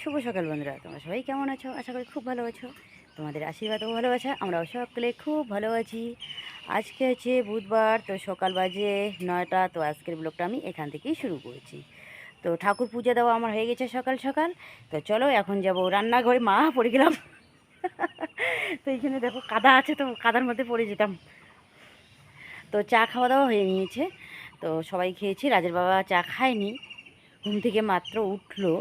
শুভ সকাল বন্ধুরা, তোমরা সবাই কেমন আছো? আশা করি খুব ভালো আছো। তোমাদের আশীর্বাদ ও ভালোবাসা আমরাও সকলে খুব ভালো আছি। আজকে হচ্ছে বুধবার, তো সকাল বাজে 9টা। তো আজকের ব্লগটা আমি এখান থেকেই শুরু করেছি। তো ঠাকুর পূজা দেওয়া আমার হয়ে গেছে সকাল সকাল। তো চলো এখন যাব রান্নাঘরে। মা পড়ে গেলাম। তো এইখানে দেখো কাদা আছে, তো কাদার মধ্যে পড়ে যেতাম। তো চা খাওয়া দাওয়া হয়ে নিয়েছে, তো সবাই খেয়েছি। রাজের বাবা চা খায়নি, ঘুম থেকে মাত্র উঠলো।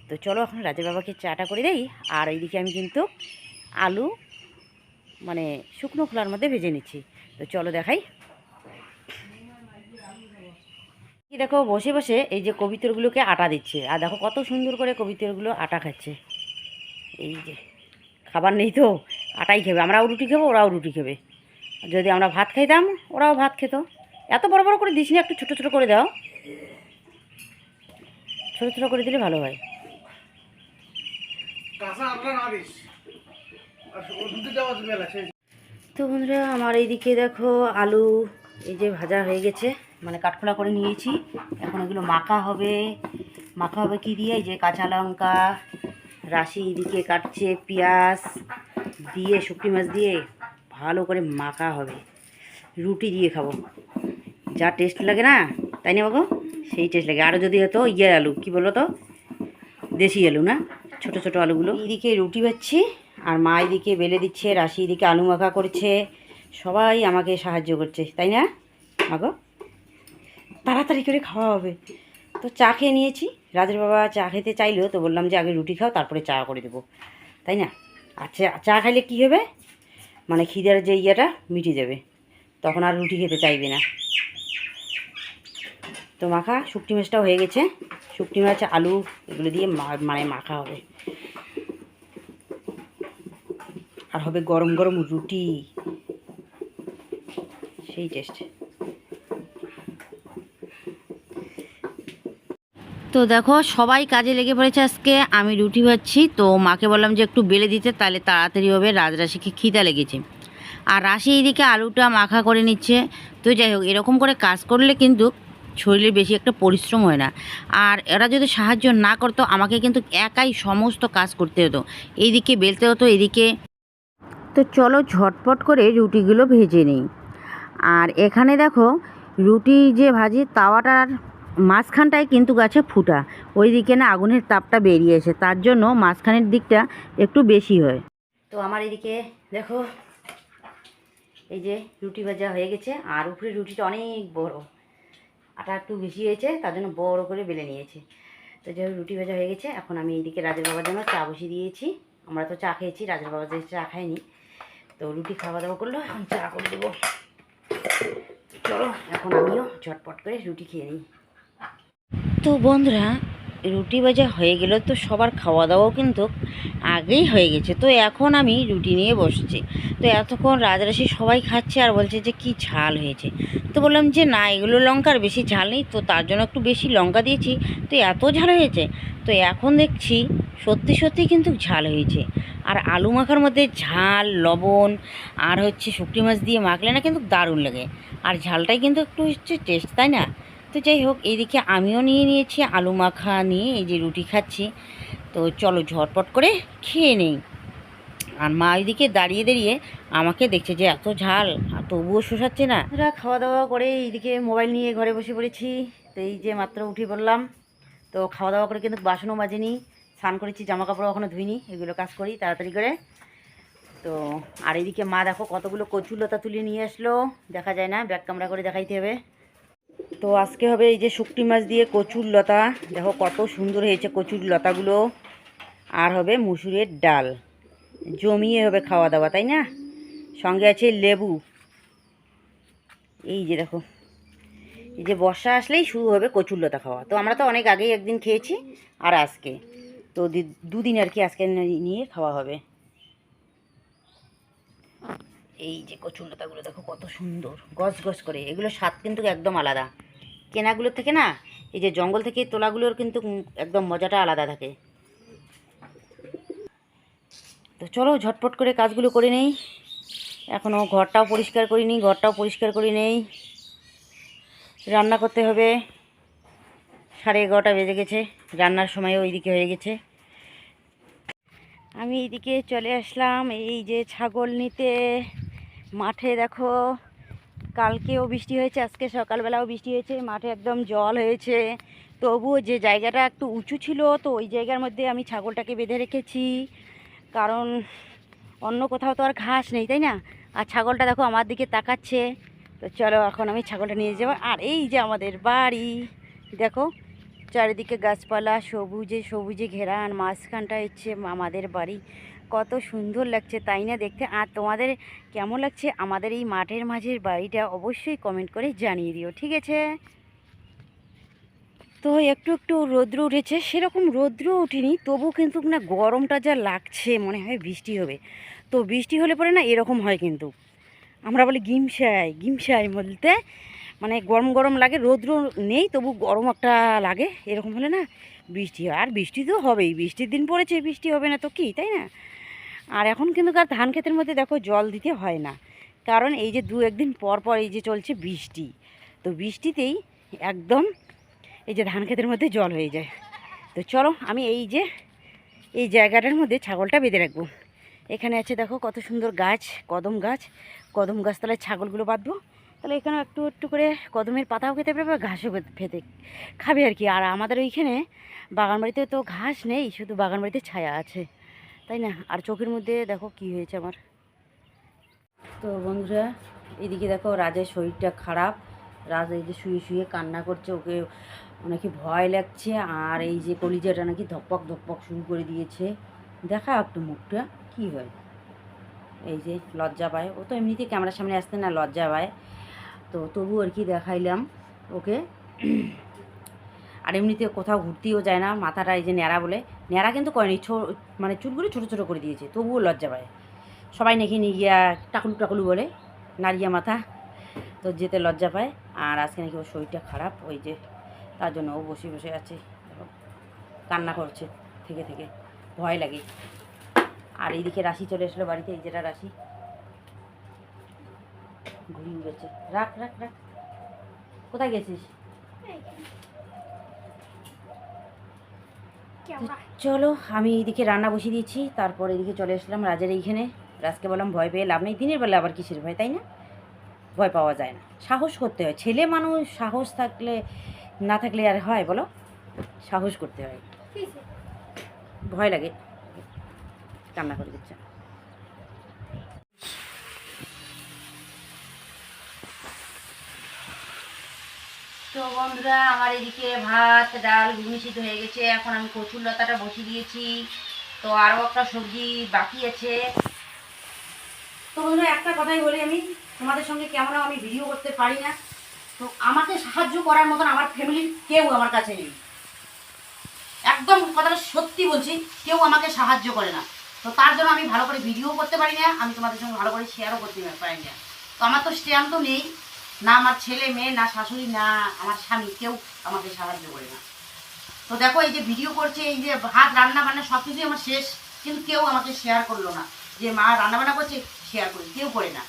তো চলো এখন রাজের বাবাকে চাটা করে দেই। আর এইদিকে আমি কিন্তু আলু মানে শুকনো খোলার মধ্যে ভেজে নিচ্ছি। তো চলো দেখাই। কি দেখো, বসে বসে এই যে কবিতরগুলোকে আটা দিচ্ছে, আর দেখো কত সুন্দর করে কবিতরগুলো আটা খাচ্ছে। এই যে খাবার নেই তো আটাই খাবে, আমরাও রুটি খাবো, ওরাও রুটি খাবে। যদি আমরা ভাত খাইতাম ওরাও ভাত খেত। এত বড় বড় করে দিস না, একটু ছোটো ছোটো করে দাও। ছোটো ছোটো করে দিলে ভালো হয়। তো বন্ধুরা, আমার এইদিকে দেখো আলু এই যে ভাজা হয়ে গেছে, মানে কাঠখোলা করে নিয়েছি। এখন এগুলো মাখা হবে। মাখা হবে কি দিয়ে? এই যে কাঁচা লঙ্কা, রাশি এইদিকে কাটছে, পেঁয়াজ দিয়ে শুকনো মাছ দিয়ে ভালো করে মাখা হবে। রুটি দিয়ে খাবো, যা টেস্ট লাগে না, তাই না বাবু? সেই টেস্ট লাগে। আরও যদি হতো ইয়ের আলু, কি বলো তো, দেশি আলু না, ছোটো ছোটো আলুগুলো। এইদিকে রুটি ভাজছি, আর মা এদিকে বেলে দিচ্ছে, রাশি এদিকে আলু মাখা করছে। সবাই আমাকে সাহায্য করছে, তাই না মাগো? তাড়াতাড়ি করে খাওয়া হবে। তো চা খেয়ে নিয়েছি। রাজের বাবা চা খেতে চাইলো, তো বললাম যে আগে রুটি খাও, তারপরে চা করে দেবো, তাই না? আচ্ছা, চা খাইলে কী হবে, মানে খিদের যে ইয়েটা মিটে যাবে, তখন আর রুটি খেতে চাইবে না। তো মাখা শুকটি মাছটাও হয়ে গেছে। শুকটি মাছ আলু এগুলো দিয়ে মানে মাখা হবে। আর হবে গরম গরম রুটি, সেই টেস্ট। তো দেখো সবাই কাজে লেগে পড়েছে আজকে। আমি রুটি ভাজছি, তো মাকে বললাম যে একটু বেলে দিতে, তাহলে তাড়াতাড়ি হবে। রাজরাশিকে খিদা লেগেছে, আর রাশি এইদিকে আলুটা মাখা করে নিচ্ছে। তো যাই হোক, এরকম করে কাজ করলে কিন্তু শরীরে বেশি একটা পরিশ্রম হয় না। আর এরা যদি সাহায্য না করতো, আমাকে কিন্তু একাই সমস্ত কাজ করতে হতো। এইদিকে বেলতে হতো, এদিকে। তো চলো ঝটপট করে রুটিগুলো ভেজে নিই। আর এখানে দেখো রুটি যে ভাজি, তাওয়াটার মাঝখানটায় কিন্তু গাছে ফুটা, ওই দিকে না আগুনের তাপটা বেরিয়ে এসে, তার জন্য মাঝখানের দিকটা একটু বেশি হয়। তো আমার এদিকে দেখো এই যে রুটি ভাজা হয়ে গেছে, আর উপরে রুটিটা অনেক বড়, আটা একটু বেশি হয়েছে, তার জন্য বড় করে বেলে নিয়েছি। তো যাই হোক, রুটি ভাজা হয়ে গেছে। এখন আমি এইদিকে রাজের বাবার জন্য চা বসিয়ে দিয়েছি। আমরা তো চা খেয়েছি, রাজের বাবা যে চা খায়নি, তো রুটি খাওয়া দাওয়া করলো, এখন চা করে দেবো। চলো এখন আমিও ঝটপট করে রুটি খেয়ে নিই। তো বন্ধুরা, রুটি ভাজা হয়ে গেল, তো সবার খাওয়া দাওয়াও কিন্তু আগেই হয়ে গেছে। তো এখন আমি রুটি নিয়ে বসছি। তো এতক্ষণ রাজরাশি সবাই খাচ্ছে আর বলছে যে কি ঝাল হয়েছে। তো বললাম যে না, এগুলো লঙ্কার বেশি ঝাল নেই, তো তার জন্য একটু বেশি লঙ্কা দিয়েছি, তো এত ঝাল হয়েছে। তো এখন দেখছি সত্যি সত্যি কিন্তু ঝাল হয়েছে। আর আলু মাখার মধ্যে ঝাল, লবণ আর হচ্ছে শুকনো মাছ দিয়ে মাখলে না কিন্তু দারুণ লাগে। আর ঝালটাই কিন্তু একটু হচ্ছে টেস্ট, তাই না? তো যাই হোক, এইদিকে আমিও নিয়ে নিয়েছি আলু মাখা নিয়ে, এই যে রুটি খাচ্ছি। তো চলো ঝটপট করে খেয়ে নেই। আর মা ওইদিকে দাঁড়িয়ে দাঁড়িয়ে আমাকে দেখছে যে এত ঝাল, আর তবুও শোষাচ্ছে না। আমরা খাওয়া দাওয়া করে এইদিকে মোবাইল নিয়ে ঘরে বসে পড়েছি। তো এই যে মাত্র উঠে পড়লাম। তো খাওয়া দাওয়া করে কিন্তু বাসনও মাজেনি, স্নান করেছি, জামা কাপড়ও এখনও ধুইনি, এগুলো কাজ করি তাড়াতাড়ি করে। তো আর এইদিকে মা দেখো কতগুলো কচুলতা তুলে নিয়ে আসলো, দেখা যায় না, ব্যাক ক্যামেরা করে দেখাইতে হবে। তো আজকে হবে এই যে শুকটি মাছ দিয়ে কচুর লতা, দেখো কত সুন্দর হয়েছে কচুর লতাগুলো। আর হবে মুসুরের ডাল, জমিয়ে হবে খাওয়া দাওয়া, তাই না? সঙ্গে আছে লেবু। এই যে দেখো, এই যে বর্ষা আসলেই শুরু হবে কচুর লতা খাওয়া। তো আমরা তো অনেক আগেই একদিন খেয়েছি, আর আজকে তো দুদিন আর কি, আজকে নিয়ে খাওয়া হবে। এই যে কচুর লতাগুলো দেখো কত সুন্দর গছ গছ করে, এগুলো স্বাদ কিন্তু একদম আলাদা কেনাগুলোর থেকে না। এই যে জঙ্গল থেকে তোলাগুলোর কিন্তু একদম মজাটা আলাদা থাকে। তো চলো ঝটপট করে কাজগুলো করে নেই। এখনও ঘরটাও পরিষ্কার করিনি, ঘরটাও পরিষ্কার করে নেই। রান্না করতে হবে, 11:30 বেজে গেছে, রান্নার সময়ও ওইদিকে হয়ে গেছে। আমি এইদিকে চলে আসলাম এই যে ছাগল নিতে। মাঠে দেখো কালকেও বৃষ্টি হয়েছে, আজকে সকালবেলাও বৃষ্টি হয়েছে, মাঠে একদম জল হয়েছে। তবুও যে জায়গাটা একটু উঁচু ছিল তো ওই জায়গার মধ্যে আমি ছাগলটাকে বেঁধে রেখেছি, কারণ অন্য কোথাও তো আর ঘাস নেই, তাই না? আর ছাগলটা দেখো আমার দিকে তাকাচ্ছে। তো চলো এখন আমি ছাগলটা নিয়ে যাবো। আর এই যে আমাদের বাড়ি দেখো, চারিদিকে গাছপালা সবুজে সবুজে ঘেরা, আর মাঝখানটা হচ্ছে আমাদের বাড়ি। কত সুন্দর লাগছে তাই না দেখতে? আর তোমাদের কেমন লাগছে আমাদের এই মাঠের মাঝের বাড়িটা অবশ্যই কমেন্ট করে জানিয়ে দিও, ঠিক আছে? তো একটু একটু রৌদ্র উঠেছে, সেরকম রৌদ্র ওঠেনি, তবু কিন্তু না গরমটা যা লাগছে মনে হয় বৃষ্টি হবে। তো বৃষ্টি হলে পরে না এরকম হয়, কিন্তু আমরা বলি গিমসাই। গিমসাই বলতে মানে গরম গরম লাগে, রৌদ্র নেই তবু গরম একটা লাগে, এরকম হলে না বৃষ্টি হয়। আর বৃষ্টি তো হবেই, বৃষ্টির দিন পড়েছে, বৃষ্টি হবে না তো কি, তাই না? আর এখন কিন্তু আর ধান ক্ষেতের মধ্যে দেখো জল দিতে হয় না, কারণ এই যে দু একদিন পর পর এই যে চলছে বৃষ্টি, তো বৃষ্টিতেই একদম এই যে ধান ক্ষেতের মধ্যে জল হয়ে যায়। তো চলো আমি এই যে এই জায়গাটার মধ্যে ছাগলটা বেঁধে রাখবো। এখানে আছে দেখো কত সুন্দর গাছ, কদম গাছ। কদম গাছতলায় ছাগলগুলো বাঁধবো, তাহলে এখানে একটু একটু করে কদমের পাতাও খেতে পারবে, ঘাসও খেতে খাবে আর কি। আর আমাদের ওইখানে বাগানবাড়িতে তো ঘাস নেই, শুধু বাগানবাড়িতে ছায়া আছে, তাই না? আর চোখের মধ্যে দেখো কি হয়েছে আমার। তো বন্ধুরা এদিকে দেখো রাজের শরীরটা খারাপ। রাজ এই যে শুয়ে শুয়ে কান্না করছে, ওকে নাকি ভয় লাগছে, আর এই যে কলিজাটা নাকি ধপক ধপক শুরু করে দিয়েছে। দেখা একটু মুখটা কি হয়, এই যে লজ্জা পায়, ও তো এমনিতে ক্যামেরার সামনে আসতে না লজ্জা পায়, তো তবু আর কি দেখাইলাম ওকে। আর এমনিতে কোথাও ঘুরতেও যায় না, মাথাটা এই যে ন্যাড়া বলে, ন্যাড়া কিন্তু করেনি, মানে চুলগুলো ছোটো ছোটো করে দিয়েছে, তবুও লজ্জা পায়। সবাই নাকি নিয়ে গিয়া টাকলু টাকলু বলে, নাড়িয়া মাথা, তো যেতে লজ্জা পায়। আর আজকে নাকি ওর শরীরটা খারাপ, ওই যে তার জন্য ও বসে বসে আছে, কান্না করছে থেকে থেকে, ভয় লাগে। আর এইদিকে রাশি চলে আসলো বাড়িতে, এই যেটা রাশি ঘুরিয়ে উঠেছে। রাখ রাখ রাখ, কোথায় গেছিস? চলো আমি এইদিকে রান্না বসিয়ে দিয়েছি, তারপর এদিকে চলে আসলাম রাজের এইখানে। রাজকে বললাম ভয় পেয়ে লাভ নেই, দিনের বেলা আবার কিসের ভয়, তাই না? ভয় পাওয়া যায় না, সাহস করতে হয়, ছেলে মানুষ সাহস থাকলে না থাকলে আর হয় বলো? সাহস করতে হয়, ভয় লাগে, কান্না করে দিচ্ছে। তো বন্ধুরা আমার এদিকে ভাত ডাল ঘুগনি সিদ্ধ হয়ে গেছে, এখন আমি কচুর লতাটা বসিয়ে দিয়েছি, তো আরও একটা সবজি বাকি আছে। তো বন্ধুরা একটা কথাই বলি, আমি তোমাদের সঙ্গে কেমন আমি ভিডিও করতে পারি না, তো আমাকে সাহায্য করার মতন আমার ফ্যামিলির কেউ আমার কাছে নেই, একদম কথাটা সত্যি বলছি, কেউ আমাকে সাহায্য করে না। তো তার জন্য আমি ভালো করে ভিডিও করতে পারি না, আমি তোমাদের সঙ্গে ভালো করে শেয়ারও করতে পারি না। তো আমার তো স্ট্যান্ড তো নেই, না আমার ছেলে মেয়ে, না শাশুড়ি, না আমার স্বামী, কেউ আমাকে সাহায্য করে না। তো দেখো এই যে ভিডিও করছে, এই যে ভাত রান্না বান্না সব কিছুই আমার শেষ, কিন্তু কেউ আমাকে শেয়ার করলো না, যে মা রান্না বান্না করছে শেয়ার করি, কেউ করে না।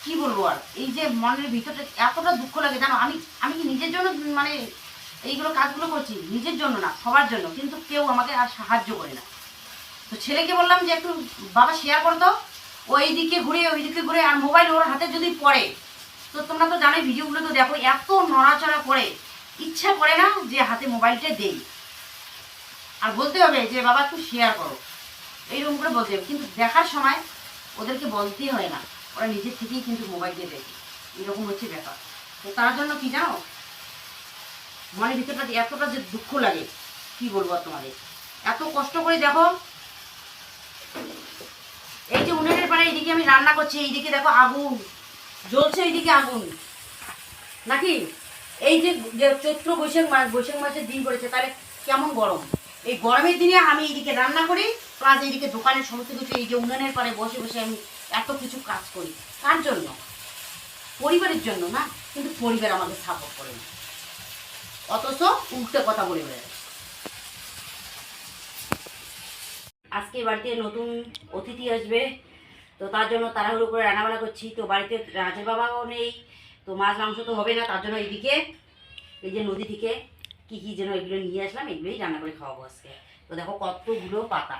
কি বলবো আর, এই যে মনের ভিতরটা এতটা দুঃখ লাগে জানো, আমি আমি কি নিজের জন্য মানে এইগুলো কাজগুলো করছি, নিজের জন্য না সবার জন্য, কিন্তু কেউ আমাকে আর সাহায্য করে না। তো ছেলেকে বললাম যে একটু বাবা শেয়ার করে দাও, ও এইদিকে ঘুরে ওইদিকে ঘুরে, আর মোবাইল ওর হাতে যদি পড়ে, তো তোমরা তো জানোই ভিডিওগুলো তো দেখো, এত নড়াচড়া করে, ইচ্ছা করে না যে হাতে মোবাইলটা দেই, আর বলতে হবে যে বাবা একটু শেয়ার করো, এইরকম করে বলতে হবে, কিন্তু দেখার সময় ওদেরকে বলতেই হয় না, ওরা নিজের থেকেই কিন্তু মোবাইল দিয়ে দেখে, এরকম হচ্ছে ব্যাপার। তো তার জন্য কি জানো, মনের ভিতরটা এতটা যে দুঃখ লাগে কি বলবো তোমাদের, এত কষ্ট করে দেখো, এই যে উনুনের পাড়ে এইদিকে আমি রান্না করছি, এইদিকে দেখো আগুন জ্বলছে, এইদিকে আগুন নাকি, এই যে চৈত্র বৈশাখ মাসের দিন পড়েছে, তাহলে কেমন গরম, এই গরমের দিনে আমি এইদিকে রান্না করি, প্লাস এইদিকে দোকানের সমস্ত কিছু, এই যে উনুনের পাড়ে বসে বসে আমি এত কিছু কাজ করি, কার জন্য? পরিবারের জন্য না, কিন্তু পরিবার আমাকে সাপোর্ট করে না, অথচ উল্টে কথা বলে বেড়ায়। আজকে বাড়িতে নতুন অতিথি আসবে, তো তার জন্য তাড়াহুড়ো করে রান্নাবান্না করছি। তো বাড়িতে রাজের বাবাও নেই, তো মাছ মাংস তো হবে না, তার জন্য এইদিকে এই যে নদী থেকে কী কী যেন এগুলো নিয়ে আসলাম, এগুলোই রান্না করে খাওয়াবো আজকে। তো তো দেখো কতগুলো পাতা,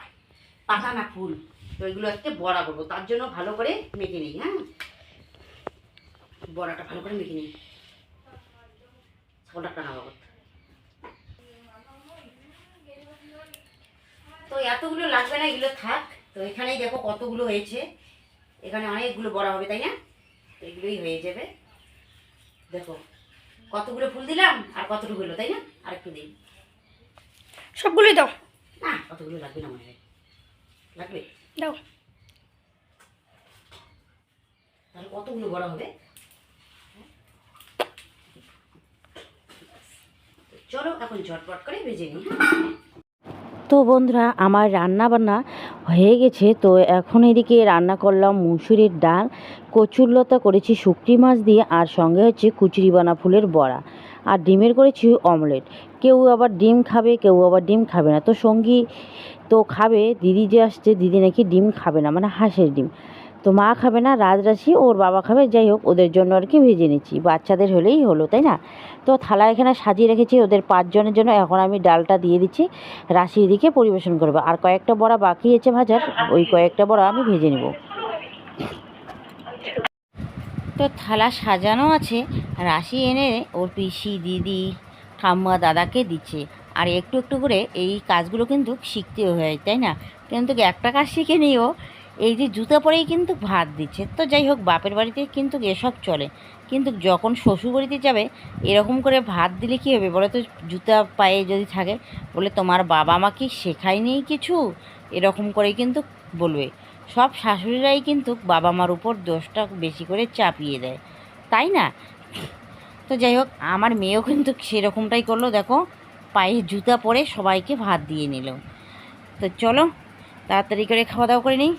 পাতা না ফুল। তো এগুলো আজকে বড়া করবো, তার জন্য ভালো করে মেখে নিই। হ্যাঁ, বড়াটা ভালো করে মেখে নিই। ছাগলটা নামাবো। তো এতগুলো লাগবে না, এগুলো থাক। তো এখানেই দেখো কতগুলো হয়েছে, এখানে অনেকগুলো বড়া হবে, তাই না? এগুলোই হয়ে যাবে। দেখো কতগুলো ফুল দিলাম আর কতটুকু হলো, তাই না? আর একটু দিই। সবগুলোই দাও। না, কতগুলো লাগবে না মনে হয়। লাগবে, দাও। তাহলে কতগুলো বড়া হবে? চলো এখন ঝটপট করে ভেজে নিই। তো বন্ধুরা, আমার রান্না বান্না হয়ে গেছে। তো এখন এদিকে রান্না করলাম মুসুরির ডাল, কচুরলতা করেছি শুকটি মাছ দিয়ে, আর সঙ্গে হচ্ছে কুচুরিবানা ফুলের বড়া, আর ডিমের করেছি অমলেট। কেউ আবার ডিম খাবে, কেউ আবার ডিম খাবে না। তো সঙ্গী তো খাবে, দিদি যে আসছে, দিদি নাকি ডিম খাবে না, মানে হাঁসের ডিম। তো মা খাবে না, রাজরাশি ওর বাবা খাবে। যাই হোক, ওদের জন্য আর কি ভেজে নিচ্ছি, বাচ্চাদের হলেই হলো, তাই না? তো থালা এখানে সাজিয়ে রেখেছি ওদের 5 জনের জন্য। এখন আমি ডালটা দিয়ে দিচ্ছি, রাশি এদিকে পরিবেশন করবে। আর কয়েকটা বড়া বাকি আছে ভাজার, ওই কয়েকটা বড়া আমি ভেজে নেব। তো থালা সাজানো আছে, রাশি এনে ওর পিসি, দিদি, ঠাম্মা, দাদাকে দিচ্ছে। আর একটু একটু করে এই কাজগুলো কিন্তু শিখতে হয়, তাই না? কিন্তু একটা কাজ শিখে নিও, এই যে জুতা পরেই কিন্তু ভাত দিচ্ছে। তো যাই হোক, বাপের বাড়িতে কিন্তু এসব চলে, কিন্তু যখন শ্বশুর বাড়িতে যাবে এরকম করে ভাত দিলে কী হবে বলো তো? জুতা পায়ে যদি থাকে, বলে তোমার বাবা আমাকে শেখায়নি কিছু, এরকম করে কিন্তু বলবে। সব শাশুড়িরাই কিন্তু বাবা মার উপর দোষটা বেশি করে চাপিয়ে দেয়, তাই না? তো যাই হোক, আমার মেয়েও কিন্তু সেরকমটাই করলো। দেখো, পায়ে জুতা পরে সবাইকে ভাত দিয়ে নিল। তো চলো তাড়াতাড়ি করে খাওয়া দাওয়া করে নিই।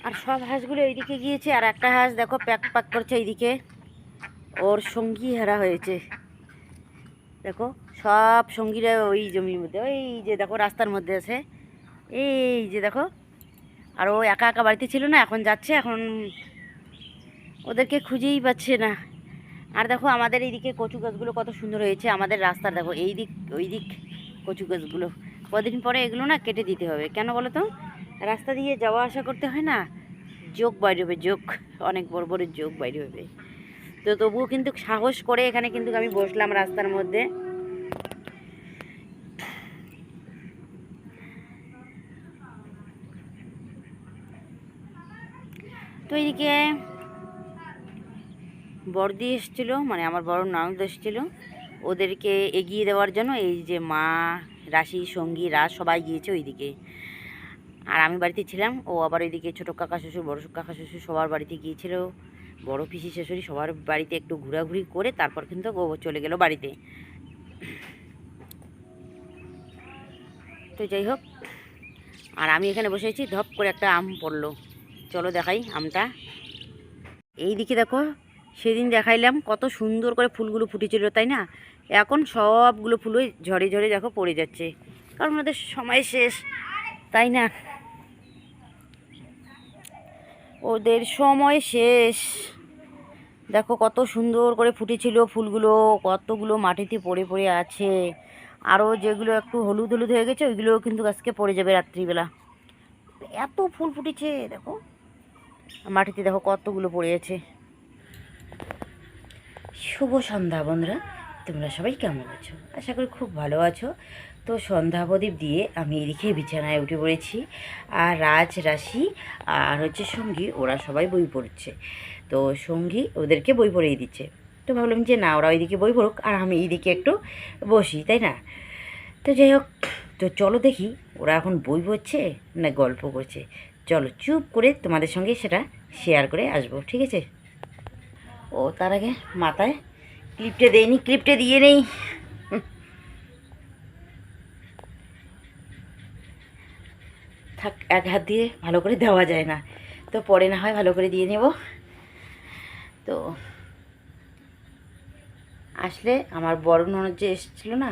আর সব হাঁসগুলো এইদিকে গিয়েছে, আর একটা হাঁস দেখো প্যাক প্যাক করছে এইদিকে, ওর সঙ্গী হারা হয়েছে। দেখো সব সঙ্গীরা ওই জমির মধ্যে, ওই যে দেখো রাস্তার মধ্যে আছে, এই যে দেখো। আর ও একা একা বাড়িতে ছিল না, এখন যাচ্ছে, এখন ওদেরকে খুঁজেই পাচ্ছে না। আর দেখো আমাদের এইদিকে কচু গাছগুলো কত সুন্দর হয়েছে, আমাদের রাস্তার দেখো এই দিক ওই দিক কচু গাছগুলো। কদিন পরে এগুলো না কেটে দিতে হবে, কেন বলো তো? রাস্তা দিয়ে যাওয়া আসা করতে হয় না, যোগ বাইরে হবে, যোগ, অনেক বড় বড় যোগ বাইরে হবে। তো তবুও কিন্তু সাহস করে এখানে কিন্তু আমি বসলাম রাস্তার মধ্যে। তো এইদিকে বড়দি এসেছিলো, মানে আমার বড় ননদ এসেছিলো, ওদেরকে এগিয়ে দেওয়ার জন্য এই যে মা, রাশি, সঙ্গী, রাজ সবাই গিয়েছে ওইদিকে। আর আমি বাড়িতে ছিলাম, ও আবার ওইদিকে ছোটো কাকা শ্বশুর, বড় কাকা শ্বশুর সবার বাড়িতে গিয়েছিল, বড় পিসি শাশুড়ি সবার বাড়িতে একটু ঘোরাঘুরি করে তারপর কিন্তু ও চলে গেল বাড়িতে। তো যাই হোক, আর আমি এখানে বসেছি, ধপ করে একটা আম পড়লো, চলো দেখাই আমটা। এই দিকে দেখো, সেদিন দেখাইলাম কত সুন্দর করে ফুলগুলো ফুটেছিল, তাই না? এখন সবগুলো ফুলই ঝরে ঝরে দেখো পড়ে যাচ্ছে, কারণ ওদের সময় শেষ, তাই না? ওদের সময় শেষ। দেখো কত সুন্দর করে ফুটেছিল ফুলগুলো, কতগুলো মাটিতে পড়ে পড়ে আছে। আরও যেগুলো একটু হলুদ হলুদ হয়ে গেছে ওইগুলোও কিন্তু আজকে পড়ে যাবে রাত্রিবেলা। এত ফুল ফুটেছে দেখো, মাটিতে দেখো কতগুলো পড়ে আছে। শুভ সন্ধ্যা বন্ধুরা, তোমরা সবাই কেমন আছো? আশা করি খুব ভালো আছো। তো সন্ধ্যা প্রদীপ দিয়ে আমি এদিকে বিছানায় উঠে পড়েছি, আর রাজ, রাশি আর হচ্ছে সঙ্গী, ওরা সবাই বই পড়ছে। তো সঙ্গী ওদেরকে বই পড়িয়ে দিচ্ছে। তো ভাবলাম যে না, ওরা ওইদিকে বই পড়ুক আর আমি এইদিকে একটু বসি, তাই না? তো যাই হোক, তো চলো দেখি ওরা এখন বই পড়ছে না গল্প করছে। চলো চুপ করে তোমাদের সঙ্গে সেটা শেয়ার করে আসবো, ঠিক আছে? ও তার আগে মাথায় ক্লিপটা দেয়নি, ক্লিপটা দিয়ে নেই। থাক, এক হাত দিয়ে ভালো করে দেওয়া যায় না, তো পরে না হয় ভালো করে দিয়ে নেব। তো আসলে আমার বড় ননদ যে এসেছিলো না,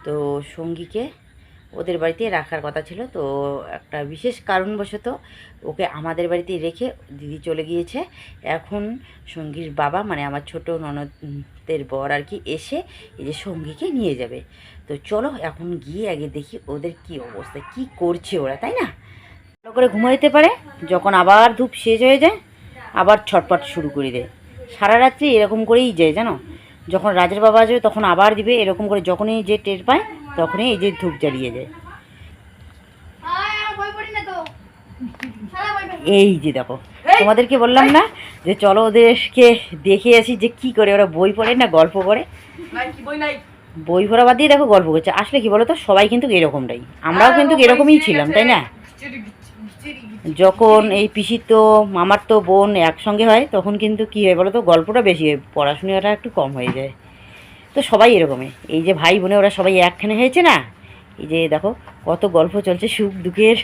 তো সঙ্গীকে ওদের বাড়িতে রাখার কথা ছিল, তো একটা বিশেষ কারণবশত ওকে আমাদের বাড়িতে রেখে দিদি চলে গিয়েছে। এখন সঙ্গীর বাবা মানে আমার ছোট ননদের বর আর কি এসে এই যে সঙ্গীকে নিয়ে যাবে। তো চলো এখন গিয়ে আগে দেখি ওদের কি অবস্থা, কি করছে ওরা, তাই না? ভালো করে ঘুমাইতে পারে, যখন আবার ধূপ শেষ হয়ে যায় আবার ছটপট শুরু করে দেয়। সারা রাত্রি এরকম করেই যায় জানো। যখন রাজের বাবা আসবে তখন আবার দিবে, এরকম করে যখনই যে টের পায় তখনই এই যে ধূপ জ্বালিয়ে যায়। এই যে দেখো, তোমাদেরকে বললাম না যে চলো ওদেরকে দেখে আসি যে কি করে ওরা, বই পড়ে না গল্প করে। বই পড়া বাদ দিয়ে দেখো গল্প করছে। আসলে কি বলো তো, সবাই কিন্তু এরকমটাই, আমরাও কিন্তু এরকমই ছিলাম, তাই না? যখন এই পিসির তো মামার তো বোন একসঙ্গে হয় তখন কিন্তু কী হয় বলো তো, গল্পটা বেশি হয়, পড়াশোনাটা একটু কম হয়ে যায়। তো সবাই এরকমই, এই যে ভাই বোনে ওরা সবাই একখানে হয়েছে না, এই যে দেখো কত গল্প চলছে সুখ দুঃখের।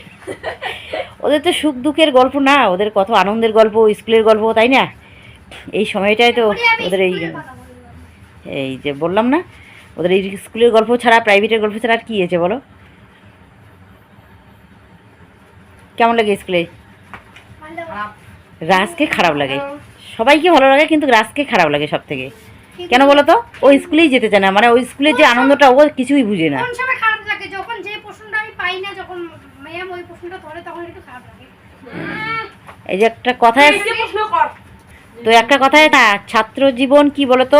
ওদের তো সুখ দুঃখের গল্প না, ওদের কত আনন্দের গল্প, স্কুলের গল্প, তাই না? এই সময়টায় তো ওদের এই যে বললাম না, ওদের এই স্কুলের গল্প ছাড়া, প্রাইভেটের গল্প ছাড়া আর কী হয়েছে বলো? কেমন লাগে স্কুলে? রাজকে খারাপ লাগে, সবাইকে ভালো লাগে কিন্তু রাজকে খারাপ লাগে সব থেকে। কেন বলো তো? ও স্কুলেই যেতে চায় না, মানে ওই স্কুলের যে আনন্দটা ও কিছুই বুঝে না। কোন সময় খারাপ লাগে? যখন যে প্রশ্নটা আমি পাই না, যখন ম্যাম ওই প্রশ্নটা ধরে তখন একটু খারাপ লাগে। এই যে একটা কথায়, তো একটা কথায় না, ছাত্র জীবন কি বলতো,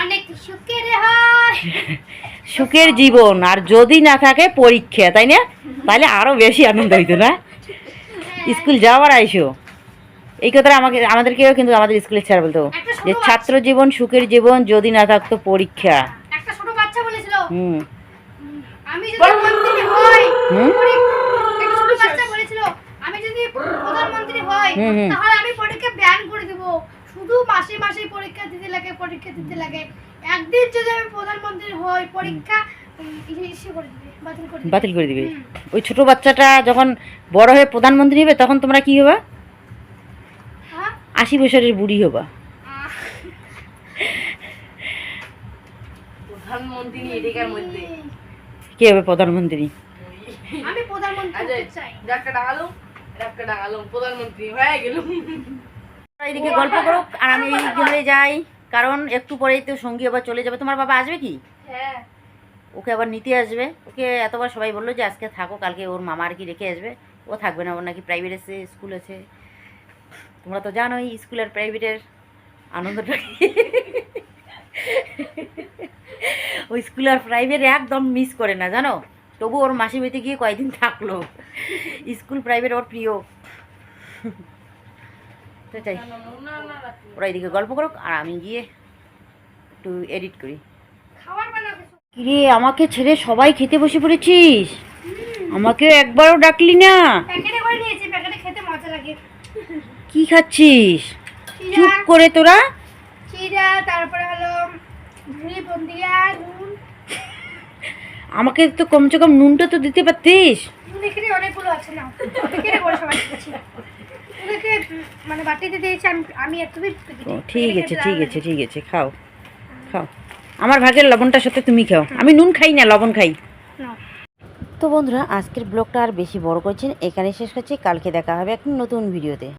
অনেক সুখের হয়। সুখের জীবন, আর যদি না থাকে পরীক্ষা, তাই না? তাহলে আরো বেশি আনন্দ হইতো না স্কুল যাওয়ার আইসো। এই কথাটা আমাদেরকেও কিন্তু আমাদের স্কুলের স্যার বলতো যে ছাত্র জীবন সুখের জীবন, যদি না থাকতো পরীক্ষা। একটা ছোট বাচ্চা বলেছিল হুম আমি যদি মন্ত্রী হই, একটা ছোট বাচ্চা বলেছিল আমি যদি প্রধানমন্ত্রী হই তাহলে আমি পরীক্ষা ব্যান করে দেব। শুধু মাসে মাসে পরীক্ষা দিতে লাগে। একদিন যদি আমি প্রধানমন্ত্রী হই, পরীক্ষা বাতিল করে দিবে। ওই ছোট বাচ্চাটা যখন বড় হয়ে প্রধানমন্ত্রী হবে তখন তোমরা কি হবা? 80 বছরের বুড়ি হবা। প্রধানমন্ত্রী এদিকের মধ্যে কে হবে প্রধানমন্ত্রী? আমি প্রধানমন্ত্রী হতে চাই। ডাক্তার ডাকালুম প্রধানমন্ত্রী হয়ে গেলুম। এইদিকে গল্প করুক আর আমি এই ঘরে যাই, কারণ একটু পরেই তো সঙ্গী আবার চলে যাবে। তোমার বাবা আসবে কি? হ্যাঁ, ওকে আবার নিতে আসবে। ওকে এতবার সবাই বললো যে আজকে থাকো, কালকে ওর মামা আর কি রেখে আসবে। ও থাকবে না, ওর নাকি প্রাইভেট আছে, স্কুল আছে। তোমরা তো জানোই স্কুল আর প্রাইভেটের আনন্দটা। ওই স্কুল আর প্রাইভেট একদম মিস করে না জানো, তবু ওর মাসি বাড়িতে গিয়ে কয়েকদিন থাকলো। স্কুল প্রাইভেট ওর প্রিয়। তো চাই ওরা এদিকে গল্প করুক আর আমি গিয়ে একটু এডিট করি। খাবার বানাবো। কিরে, আমাকে ছেড়ে সবাই খেতে বসে পড়েছিস, আমাকে একবারও ডাকলি না। প্যাকেটে করে নিয়েছি, প্যাকেটে খেতে মজা লাগে। কি খাচ্ছিস? চুপ করে তোরা। চিড়া, তারপরে হলো ঝুড়ি বন্দিয়া, নুন। আমাকে তো কমসে কম নুনটা তো দিতে পারতিস। নুন এখানে অনেকগুলো আছে না, প্যাকেটে করে সবাই খাচ্ছি। ওদেরকে মানে বাটিতে দিয়েছি, আমি এতদিন। ঠিক আছে খাও খাও। আমার ভাগের লবণটার সাথে তুমি খাও, আমি নুন খাই না, লবণ খাই। তো বন্ধুরা, আজকের ব্লগটা আর বেশি বড় করছেন, এখানে শেষ করছি। কালকে দেখা হবে এক নতুন ভিডিওতে।